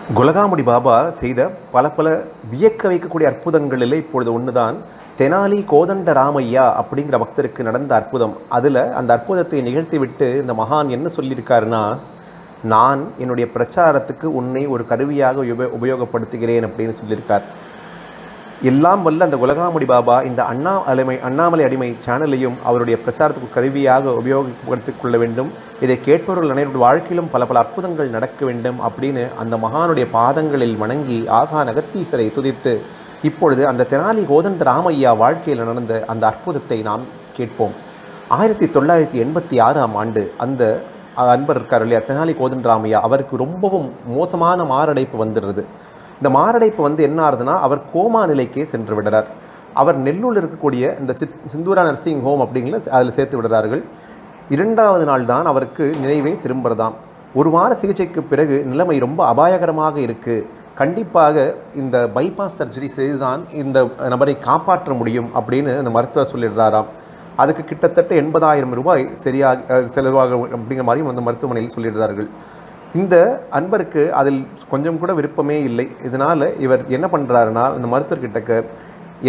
குலகாமுடி பாபா செய்த பல பல வியக்க வைக்கக்கூடிய அற்புதங்களில் இப்பொழுது ஒன்று தான் தெனாலி கோதண்ட ராமையா அப்படிங்கிற பக்தருக்கு நடந்த அற்புதம். அதில் அந்த அற்புதத்தை நிகழ்த்திவிட்டு இந்த மகான் என்ன சொல்லியிருக்காருன்னா, நான் என்னுடைய பிரச்சாரத்துக்கு உன்னை ஒரு கருவியாக உபயோகப்படுத்துகிறேன் அப்படின்னு சொல்லியிருக்கார். எல்லாம் வல்ல அந்த குலகாமுடி பாபா இந்த அண்ணாமலை அடிமை சேனலையும் அவருடைய பிரச்சாரத்துக்கு கருவியாக உபயோகப்படுத்திக் கொள்ள வேண்டும். இதை கேட்பவர்கள் அனைவருடைய வாழ்க்கையிலும் பல பல அற்புதங்கள் நடக்க வேண்டும் அப்படின்னு அந்த மகானுடைய பாதங்களில் வணங்கி ஆசான் அகத்தீஸ்வரை துதித்து இப்பொழுது அந்த தெனாலி கோதண்ட ராமையா வாழ்க்கையில் நடந்த அந்த அற்புதத்தை நாம் கேட்போம். 1986ஆம் ஆண்டு அந்த அன்பர் இருக்கார் இல்லையா, தெனாலி கோதண்ட ராமையா, அவருக்கு ரொம்பவும் மோசமான மாரடைப்பு வந்துடுறது. இந்த மாரடைப்பு என்ன ஆகுதுன்னா, அவர் கோமா நிலைக்கே சென்று விடுறார். அவர் நெல்லூரில் இருக்கக்கூடிய இந்த சிந்தூரா நர்சிங் ஹோம் அப்படிங்கிற அதில் சேர்த்து விடுறார்கள். 2வது நாள் தான் அவருக்கு நினைவே திரும்புறதாம். ஒரு வார சிகிச்சைக்கு பிறகு நிலைமை ரொம்ப அபாயகரமாக இருக்குது, கண்டிப்பாக இந்த பைபாஸ் சர்ஜரி செய்துதான் இந்த நபரை காப்பாற்ற முடியும் அப்படின்னு அந்த மருத்துவர் சொல்லிடுறாராம். அதுக்கு கிட்டத்தட்ட 80,000 ரூபாய் சரியாக செலவாக அப்படிங்கிற மாதிரியும் அந்த மருத்துவமனையில் சொல்லிடுறார்கள். இந்த அன்பருக்கு அதில் கொஞ்சம் கூட விருப்பமே இல்லை. இதனால் இவர் என்ன பண்ணுறாருன்னா, இந்த மருத்துவர்கிட்டக்க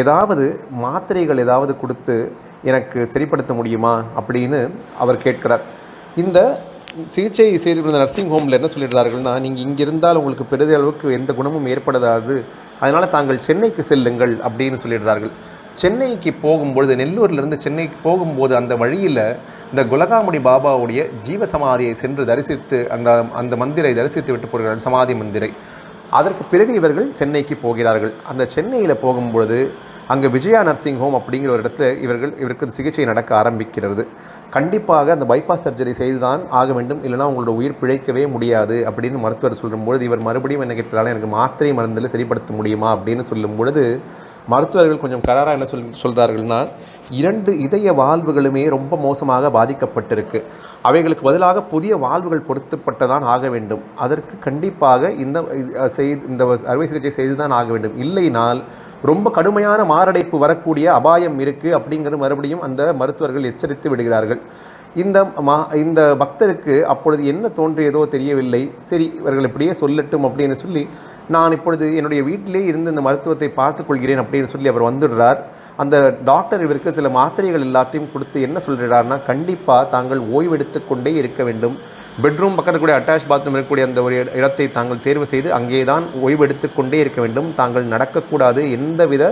ஏதாவது மாத்திரைகள் ஏதாவது கொடுத்து எனக்கு சரிப்படுத்த முடியுமா அப்படின்னு அவர் கேட்கிறார். இந்த சிகிச்சை செய்து நர்சிங் ஹோமில் என்ன சொல்லிடுறார்கள்னா, நீங்கள் இங்கே இருந்தால் உங்களுக்கு பெரிய அளவுக்கு எந்த குணமும் ஏற்படாது, அதனால் தாங்கள் சென்னைக்கு செல்லுங்கள் அப்படின்னு சொல்லிடுறார்கள். சென்னைக்கு போகும்பொழுது, நெல்லூரிலிருந்து சென்னைக்கு போகும்போது அந்த வழியில் இந்த குலகாமுடி பாபாவுடைய ஜீவசமாதியை சென்று தரிசித்து அந்த மந்திரை தரிசித்து விட்டு போகிறார்கள், சமாதி மந்திரை. அதற்கு பிறகு இவர்கள் சென்னைக்கு போகிறார்கள். அந்த சென்னையில் போகும்பொழுது அங்கே விஜயா நர்சிங் ஹோம் அப்படிங்கிற ஒரு இடத்துல இவருக்கு சிகிச்சை நடக்க ஆரம்பிக்கிறது. கண்டிப்பாக அந்த பைபாஸ் சர்ஜரி செய்து தான் ஆக வேண்டும், இல்லைனா உங்களோட உயிர் பிழைக்கவே முடியாது அப்படின்னு மருத்துவர் சொல்லும்பொழுது இவர் மறுபடியும் என்ன கேட்கிறாங்க, எனக்கு மாத்திரை மருந்தில் சரிப்படுத்த முடியுமா அப்படின்னு சொல்லும்பொழுது மருத்துவர்கள் கொஞ்சம் கராராக என்ன சொல்கிறார்கள்னா, 2 இதய வால்வுகளுமே ரொம்ப மோசமாக பாதிக்கப்பட்டிருக்கு, அவைகளுக்கு பதிலாக புதிய வால்வுகள் பொருத்தப்பட்டதான் ஆக வேண்டும், அதற்கு கண்டிப்பாக இந்த அறுவை சிகிச்சை செய்து தான் ஆக வேண்டும், இல்லைனால் ரொம்ப கடுமையான மாரடைப்பு வரக்கூடிய அபாயம் இருக்குது அப்படிங்கிற மறுபடியும் அந்த மருத்துவர்கள் எச்சரித்து விடுகிறார்கள். இந்த பக்தருக்கு அப்பொழுது என்ன தோன்றியதோ தெரியவில்லை. சரி, இவர்கள் இப்படியே சொல்லட்டும் அப்படின்னு சொல்லி, நான் இப்பொழுது என்னுடைய வீட்டிலே இருந்து இந்த மருத்துவத்தை பார்த்து கொள்கிறேன் அப்படின்னு சொல்லி அவர் வந்துடுறார். அந்த டாக்டர் இவருக்கு சில மாத்திரைகள் எல்லாத்தையும் கொடுத்து என்ன சொல்கிறார்னா, கண்டிப்பாக தாங்கள் ஓய்வெடுத்து கொண்டே இருக்க வேண்டும், பெட்ரூம் பக்கத்தில் கூட அட்டாச் பாத்ரூம் இருக்கக்கூடிய அந்த ஒரு இடத்தை தாங்கள் தேர்வு செய்து அங்கே தான் ஓய்வெடுத்து கொண்டே இருக்க வேண்டும், தாங்கள் நடக்கக்கூடாது, எந்தவித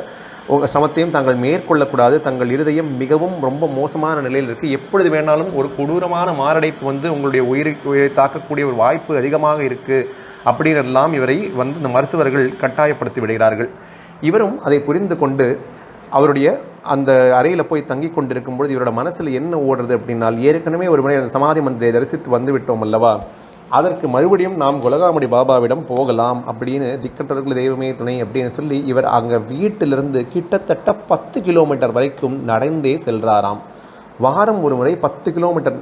சிரமத்தையும் தாங்கள் மேற்கொள்ளக்கூடாது, தங்கள் இருதயம் மிகவும் ரொம்ப மோசமான நிலையில் இருக்குது, எப்பொழுது வேணாலும் ஒரு கொடூரமான மாரடைப்பு உங்களுடைய உயிரை தாக்கக்கூடிய ஒரு வாய்ப்பு அதிகமாக இருக்குது அப்படின்னெல்லாம் இவரை இந்த மருத்துவர்கள் கட்டாயப்படுத்தி விடுகிறார்கள். இவரும் அதை புரிந்து கொண்டு அவருடைய அந்த அறையில் போய் தங்கி கொண்டிருக்கும்பொழுது இவரோட மனசில் என்ன ஓடுறது அப்படின்னால், ஏற்கனவே ஒரு முறை அந்த சமாதி மந்திரை தரிசித்து வந்து விட்டோம் அல்லவா, அதற்கு மறுபடியும் நாம் குலகாமுடி பாபாவிடம் போகலாம் அப்படின்னு, திக்கற்றவர்கள் தெய்வமே துணை அப்படின்னு சொல்லி இவர் அங்கே வீட்டிலிருந்து கிட்டத்தட்ட 10 கிலோமீட்டர் வரைக்கும் நடந்தே செல்கிறாராம். வாரம் ஒரு முறை 10 கிலோமீட்டர்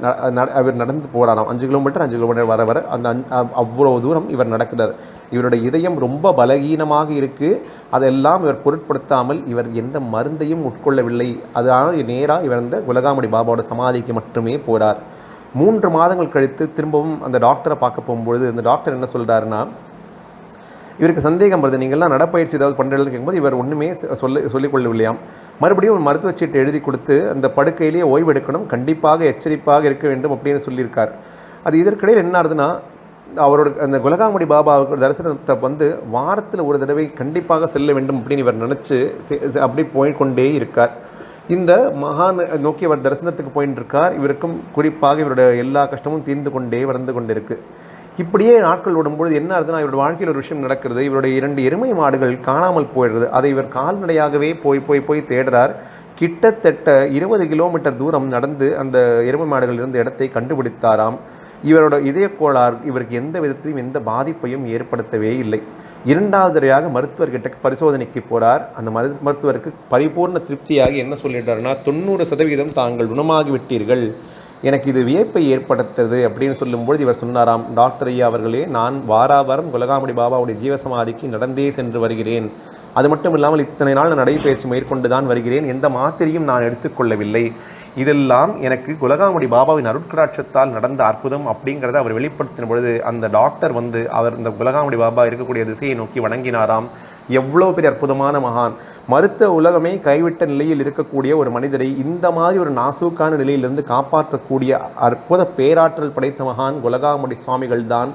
அவர் நடந்து போகிறாராம். 5 கிலோமீட்டர் வர வர அவ்வளோ தூரம் இவர் நடக்கிறார். இவருடைய இதயம் ரொம்ப பலகீனமாக இருக்குது. அதெல்லாம் இவர் பொருட்படுத்தாமல் இவர் எந்த மருந்தையும் உட்கொள்ளவில்லை. அதனால் நேராக இவர் இந்த குலகாமுடி பாபாவோட சமாதிக்கு மட்டுமே போகிறார். 3 மாதங்கள் கழித்து திரும்பவும் அந்த டாக்டரை பார்க்க போகும்பொழுது இந்த டாக்டர் என்ன சொல்கிறாருன்னா, இவருக்கு சந்தேகம் வருது, நீங்கள்லாம் நடப்பயிற்சி ஏதாவது பண்ணுறதுன்னு கேட்கும்போது இவர் ஒன்றுமே சொல்லிக்கொள்ளவில்லையாம். மறுபடியும் ஒரு மருத்துவ சீட்டை எழுதி கொடுத்து அந்த படுக்கையிலேயே ஓய்வெடுக்கணும், கண்டிப்பாக எச்சரிப்பாக இருக்க வேண்டும் அப்படின்னு சொல்லியிருக்கார். அது இதற்கிடையில் என்ன ஆகுதுன்னா, அவரோட அந்த குலகாமுடி பாபாவுக்கு தரிசனத்தை வாரத்தில் ஒரு தடவை கண்டிப்பாக செல்ல வேண்டும் அப்படின்னு இவர் நினச்சி அப்படி போய்கொண்டே இருக்கார். இந்த மகான் நோக்கி அவர் தரிசனத்துக்கு போயின்னு இருக்கார். இவருக்கும் குறிப்பாக இவருடைய எல்லா கஷ்டமும் தீர்ந்து கொண்டே வந்து கொண்டிருக்கு. இப்படியே நாட்கள் விடும்பொழுது என்ன ஆகுதுன்னா, இவருடைய வாழ்க்கையில் ஒரு விஷயம் நடக்கிறது. இவருடைய 2 எருமை மாடுகள் காணாமல் போயிடுறது. அதை இவர் கால்நடையாகவே போய் தேடுறார். கிட்டத்தட்ட 20 கிலோமீட்டர் தூரம் நடந்து அந்த எருமை மாடுகள் இருந்த இடத்தை கண்டுபிடித்தாராம். இவரோட இதய கோளாறு இவருக்கு எந்த விதத்திலும் எந்த பாதிப்பையும் ஏற்படுத்தவே இல்லை. 2வது தடவையாக மருத்துவர்கிட்ட பரிசோதனைக்கு போகிறார். அந்த மருத்துவருக்கு பரிபூர்ண திருப்தியாகி என்ன சொல்லிட்டாருன்னா, 90% தாங்கள் குணமாகிவிட்டீர்கள், எனக்கு இது வியப்பை ஏற்படுத்தது அப்படின்னு சொல்லும்போது இவர் சொன்னாராம், டாக்டர் ஐயா அவர்களே, நான் வாராவாரம் குலகாமுடி பாபாவுடைய ஜீவசமாதிக்கு நடந்தே சென்று வருகிறேன். அது மட்டும் இல்லாமல் இத்தனை நாள் நான் நடைபயிற்சி மேற்கொண்டு தான் வருகிறேன், எந்த மாத்திரையும் நான் எடுத்துக்கொள்ளவில்லை. இதெல்லாம் எனக்கு குலகாமுடி பாபாவின் அருட்கடாட்சத்தால் நடந்த அற்புதம் அப்படிங்கிறத அவர் வெளிப்படுத்தின பொழுது அந்த டாக்டர் வந்து அவர் இந்த குலகாமுடி பாபா இருக்கக்கூடிய திசையை நோக்கி வணங்கினாராம். எவ்வளோ பெரிய அற்புதமான மகான்! மருத்துவ உலகமே கைவிட்ட நிலையில் இருக்கக்கூடிய ஒரு மனிதரை இந்த மாதிரி ஒரு நாசூக்கான நிலையிலிருந்து காப்பாற்றக்கூடிய அற்புத பேராற்றல் படைத்த மகான் குலகாமுடி சுவாமிகள் தான்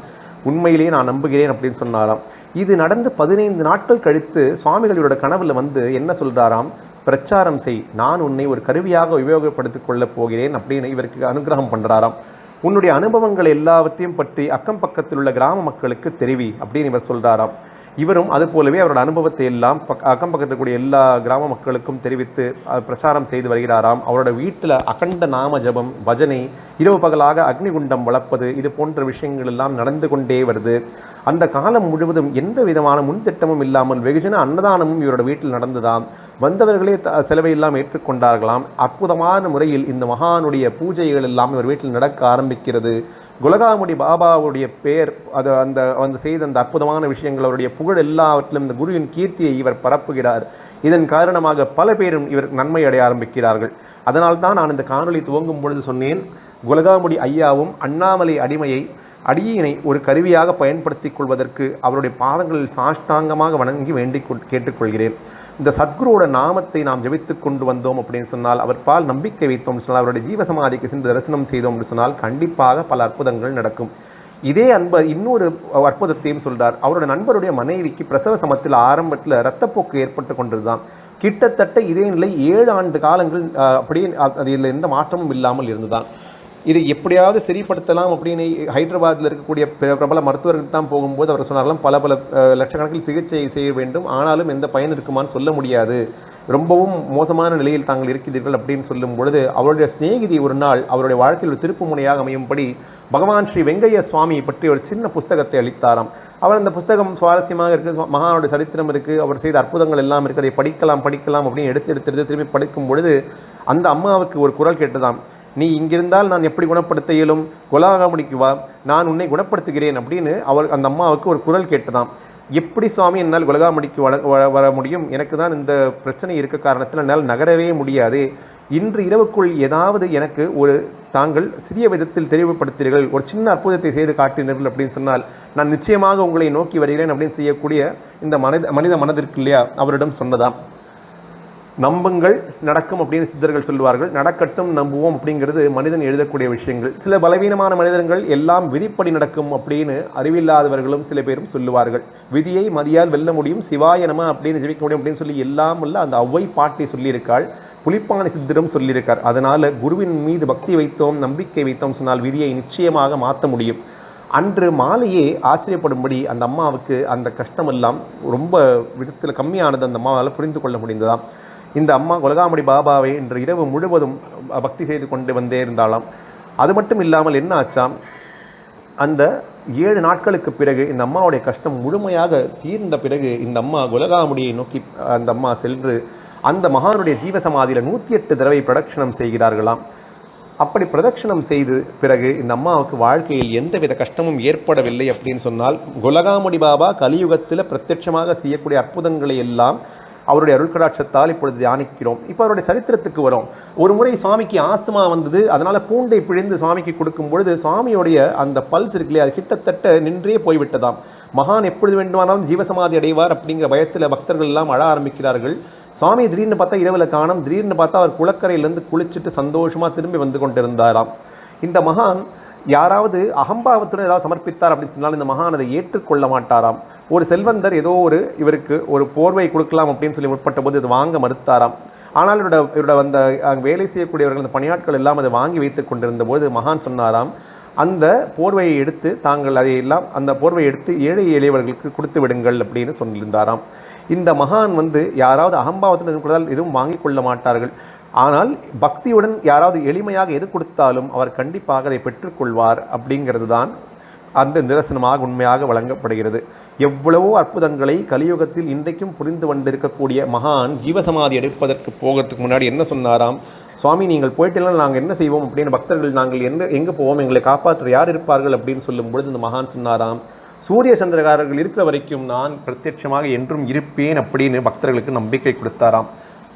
உண்மையிலேயே நான் நம்புகிறேன் அப்படின்னு சொன்னாராம். இது நடந்து 15 நாட்கள் கழித்து சுவாமிகளோட கனவுல வந்து என்ன சொல்கிறாராம், பிரச்சாரம் செய், நான் உன்னை ஒரு கருவியாக உபயோகப்படுத்திக் கொள்ளப் போகிறேன் அப்படின்னு இவருக்கு அனுகிரகம் பண்ணுறாராம். உன்னுடைய அனுபவங்கள் எல்லாவற்றையும் பற்றி அக்கம் பக்கத்தில் உள்ள கிராம மக்களுக்கு தெரிவி அப்படின்னு இவர் சொல்கிறாராம். இவரும் அது போலவே அவரோட அனுபவத்தை எல்லாம் அக்கம் பக்கத்தில் கூடிய எல்லா கிராம மக்களுக்கும் தெரிவித்து பிரச்சாரம் செய்து வருகிறாராம். அவரோட வீட்டில் அகண்ட நாம ஜபம், பஜனை, இரவு பகலாக அக்னிகுண்டம் வளர்ப்பது, இது போன்ற விஷயங்கள் எல்லாம் நடந்து கொண்டே வருது. அந்த காலம் முழுவதும் எந்த விதமான முன்திட்டமும் இல்லாமல் வெகுஜன அன்னதானமும் இவரோட வீட்டில் நடந்ததாம். வந்தவர்களே செலவையெல்லாம் ஏற்றுக்கொண்டார்களாம். அற்புதமான முறையில் இந்த மகானுடைய பூஜைகள் எல்லாம் இவர் வீட்டில் நடக்க ஆரம்பிக்கிறது. குலகாமுடி பாபாவுடைய பேர் அந்த செய்த அந்த அற்புதமான விஷயங்கள், அவருடைய புகழ் எல்லாவற்றிலும் இந்த குருவின் கீர்த்தியை இவர் பரப்புகிறார். இதன் காரணமாக பல பேரும் இவர் நன்மை அடைய ஆரம்பிக்கிறார்கள். அதனால்தான் நான் இந்த காணொலி துவங்கும் பொழுது சொன்னேன், குலகாமுடி ஐயாவும் அண்ணாமலை அடியினை ஒரு கருவியாக பயன்படுத்திக் கொள்வதற்கு அவருடைய பாதங்களில் சாஷ்டாங்கமாக வணங்கி வேண்டி கேட்டுக்கொள்கிறேன். இந்த சத்குருவோட நாமத்தை நாம் ஜெபித்து கொண்டு வந்தோம் அப்படின்னு சொன்னால், அவர் பால் நம்பிக்கை வைத்தோம் சொன்னால், அவருடைய ஜீவசமாதிக்கு சென்று தரிசனம் செய்தோம் என்று சொன்னால் கண்டிப்பாக பல அற்புதங்கள் நடக்கும். இதே அன்பர் இன்னொரு அற்புதத்தையும் சொல்கிறார். அவருடைய நண்பருடைய மனைவிக்கு பிரசவ சமத்தில் ஆரம்பத்தில் இரத்தப்போக்கு ஏற்பட்டு கொண்டிருந்தான். கிட்டத்தட்ட இதே நிலை 7 ஆண்டு காலங்கள் அப்படியே அதில் எந்த மாற்றமும் இல்லாமல் இருந்துதான். இதை எப்படியாவது சரிப்படுத்தலாம் அப்படின்னு ஹைதராபாத்தில் இருக்கக்கூடிய பிரபல மருத்துவர்கள் தான் போகும்போது அவர் சொன்னாலும் பல லட்சக்கணக்கில் சிகிச்சை செய்ய வேண்டும், ஆனாலும் எந்த பயன் இருக்குமான்னு சொல்ல முடியாது, ரொம்பவும் மோசமான நிலையில் தாங்கள் இருக்கிறீர்கள் அப்படின்னு சொல்லும் பொழுது அவருடைய சிநேகிதி ஒரு நாள் அவருடைய வாழ்க்கையில் ஒரு திருப்பு முனையாக அமையும்படி பகவான் ஸ்ரீ வெங்கைய சுவாமியை பற்றி ஒரு சின்ன புஸ்தகத்தை அளித்தாராம். அவர் அந்த புஸ்தகம் சுவாரஸ்யமாக இருக்குது, மகானுடைய சரித்திரம் இருக்குது, அவர் செய்த அற்புதங்கள் எல்லாம் இருக்குது, அதை படிக்கலாம் அப்படின்னு எடுத்து திரும்பி படிக்கும் பொழுது அந்த அம்மாவுக்கு ஒரு குரல் கேட்டதாம், நீ இங்கிருந்தால் நான் எப்படி குணப்படுத்த இயலும், குலகாமுடிக்கு வா, நான் உன்னை குணப்படுத்துகிறேன் அப்படின்னு அந்த அம்மாவுக்கு ஒரு குரல் கேட்டதாம். எப்படி சுவாமி என்னால் குலகாமுடிக்கு வர முடியும், எனக்கு தான் இந்த பிரச்சனை இருக்க காரணத்தில் என்னால் நகரவே முடியாது, இன்று இரவுக்குள் ஏதாவது எனக்கு தாங்கள் சிறிய விதத்தில் தெளிவுபடுத்தீர்கள், ஒரு சின்ன அற்புதத்தை செய்து காட்டினீர்கள் அப்படின்னு சொன்னால் நான் நிச்சயமாக உங்களை நோக்கி வருகிறேன் அப்படின்னு செய்யக்கூடிய இந்த மனித மனதிற்கு இல்லையா, அவரிடம் சொன்னதாம். நம்புங்கள் நடக்கும் அப்படின்னு சித்தர்கள் சொல்லுவார்கள். நடக்கட்டும் நம்புவோம் அப்படிங்கிறது மனிதன் எழுதக்கூடிய விஷயங்கள். சில பலவீனமான மனிதர்கள் எல்லாம் விதிப்படி நடக்கும் அப்படின்னு அறிவில்லாதவர்களும் சில பேரும் சொல்லுவார்கள். விதியை மதியால் வெல்ல முடியும், சிவாய நம அப்படின்னு ஜெபிக்க முடியும் அப்படின்னு சொல்லி எல்லாம் உள்ள அந்த ஒவ்வை பாட்டி சொல்லியிருக்காள். புலிப்பாணி சித்தரும் சொல்லியிருக்கார். அதனால் குருவின் மீது பக்தி வைத்தோம், நம்பிக்கை வைத்தோம் சொன்னால் விதியை நிச்சயமாக மாற்ற முடியும். அன்று மாலையே ஆச்சரியப்படும்படி அந்த அம்மாவுக்கு அந்த கஷ்டமெல்லாம் ரொம்ப விதத்தில் கம்மியானது அந்த அம்மாவால் புரிந்து கொள்ள முடிந்ததாம். இந்த அம்மா குலகாமுடி பாபாவை இன்று இரவு முழுவதும் பக்தி செய்து கொண்டு வந்தே இருந்தாலாம். அது மட்டும் இல்லாமல் என்ன ஆச்சாம், அந்த 7 நாட்களுக்கு பிறகு இந்த அம்மாவுடைய கஷ்டம் முழுமையாக தீர்ந்த பிறகு இந்த அம்மா குலகாமுடியை நோக்கி அந்த அம்மா சென்று அந்த மகானுடைய ஜீவசமாதியில் 108 தடவை பிரதட்சணம் செய்கிறார்களாம். அப்படி பிரதட்சணம் செய்து பிறகு இந்த அம்மாவுக்கு வாழ்க்கையில் எந்தவித கஷ்டமும் ஏற்படவில்லை அப்படின்னு சொன்னால், குலகாமுடி பாபா கலியுகத்தில் பிரத்யட்சமாக செய்யக்கூடிய அற்புதங்களை எல்லாம் அவருடைய அருள்கடாட்சத்தால் இப்பொழுது தியானிக்கிறோம். இப்போ அவருடைய சரித்திரத்துக்கு வரும். ஒரு முறை சுவாமிக்கு ஆஸ்துமா வந்தது, அதனால் பூண்டை பிழிந்து சுவாமிக்கு கொடுக்கும் பொழுது சுவாமியோடைய அந்த பல்ஸ் இருக்குல்லையே அது கிட்டத்தட்ட நின்றே போய்விட்டதாம். மகான் எப்பொழுது வேண்டுமானாலும் ஜீவசமாதி அடைவார் அப்படிங்கிற பயத்தில் பக்தர்கள் எல்லாம் அழ ஆரம்பிக்கிறார்கள். சுவாமி திடீர்னு பார்த்தா இரவில் காணும், திடீர்னு பார்த்தா அவர் குளக்கரையிலேருந்து குளிச்சுட்டு சந்தோஷமாக திரும்பி வந்து கொண்டிருந்தாராம். இந்த மகான் யாராவது அகம்பாவத்துடன் ஏதாவது சமர்ப்பித்தார் அப்படின்னு சொன்னால் இந்த மகான் அதை ஏற்றுக்கொள்ள மாட்டாராம். ஒரு செல்வந்தர் ஏதோ இவருக்கு ஒரு போர்வை கொடுக்கலாம் அப்படின்னு சொல்லி முற்பட்ட போது அது வாங்க மறுத்தாராம். ஆனால் இவரோட அந்த வேலை செய்யக்கூடியவர்கள் அந்த பணியாட்கள் எல்லாம் அதை வாங்கி வைத்து கொண்டிருந்த போது மகான் சொன்னாராம், அந்த போர்வையை எடுத்து தாங்கள் அதையெல்லாம் அந்த போர்வையை எடுத்து ஏழை எளியவர்களுக்கு கொடுத்து விடுங்கள் அப்படின்னு சொல்லியிருந்தாராம். இந்த மகான் யாராவது அகம்பாவத்துடன் கொடுத்தால் எதுவும் வாங்கி கொள்ள மாட்டார்கள். ஆனால் பக்தியுடன் யாராவது எளிமையாக எது கொடுத்தாலும் அவர் கண்டிப்பாக அதை பெற்றுக்கொள்வார் அப்படிங்கிறது தான் அந்த நிதர்சனமாக உண்மையாக வழங்கப்படுகிறது. எவ்வளவோ அற்புதங்களை கலியுகத்தில் இன்றைக்கும் புரிந்து கொண்டிருக்கக்கூடிய மகான் ஜீவசமாதி எடுப்பதற்கு போகிறதுக்கு முன்னாடி என்ன சொன்னாராம், சுவாமி நீங்கள் போயிட்டீங்கன்னா நாங்கள் என்ன செய்வோம் அப்படின்னு பக்தர்கள் நாங்கள் எங்கே போவோம், எங்களை காப்பாற்ற யார் இருப்பார்கள் அப்படின்னு சொல்லும் பொழுது இந்த மகான் சொன்னாராம், சூரிய சந்திரகாரர்கள் இருக்கிற வரைக்கும் நான் பிரத்யட்சமாக என்றும் இருப்பேன் அப்படின்னு பக்தர்களுக்கு நம்பிக்கை கொடுத்தாராம்.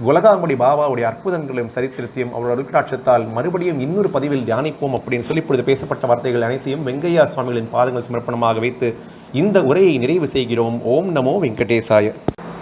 உலகாங்குடி பாபாவுடைய அற்புதங்களையும் சரித்திரத்தையும் அவரோட அருட்கடாட்சத்தால் மறுபடியும் இன்னொரு பதிவில் தியானிப்போம் அப்படின்னு சொல்லி இப்பொழுது பேசப்பட்ட வார்த்தைகள் அனைத்தையும் வெங்கையா சுவாமிகளின் பாதங்கள் சமர்ப்பணமாக வைத்து இந்த உரையை நிறைவு செய்கிறோம். ஓம் நமோ வெங்கடேசாய.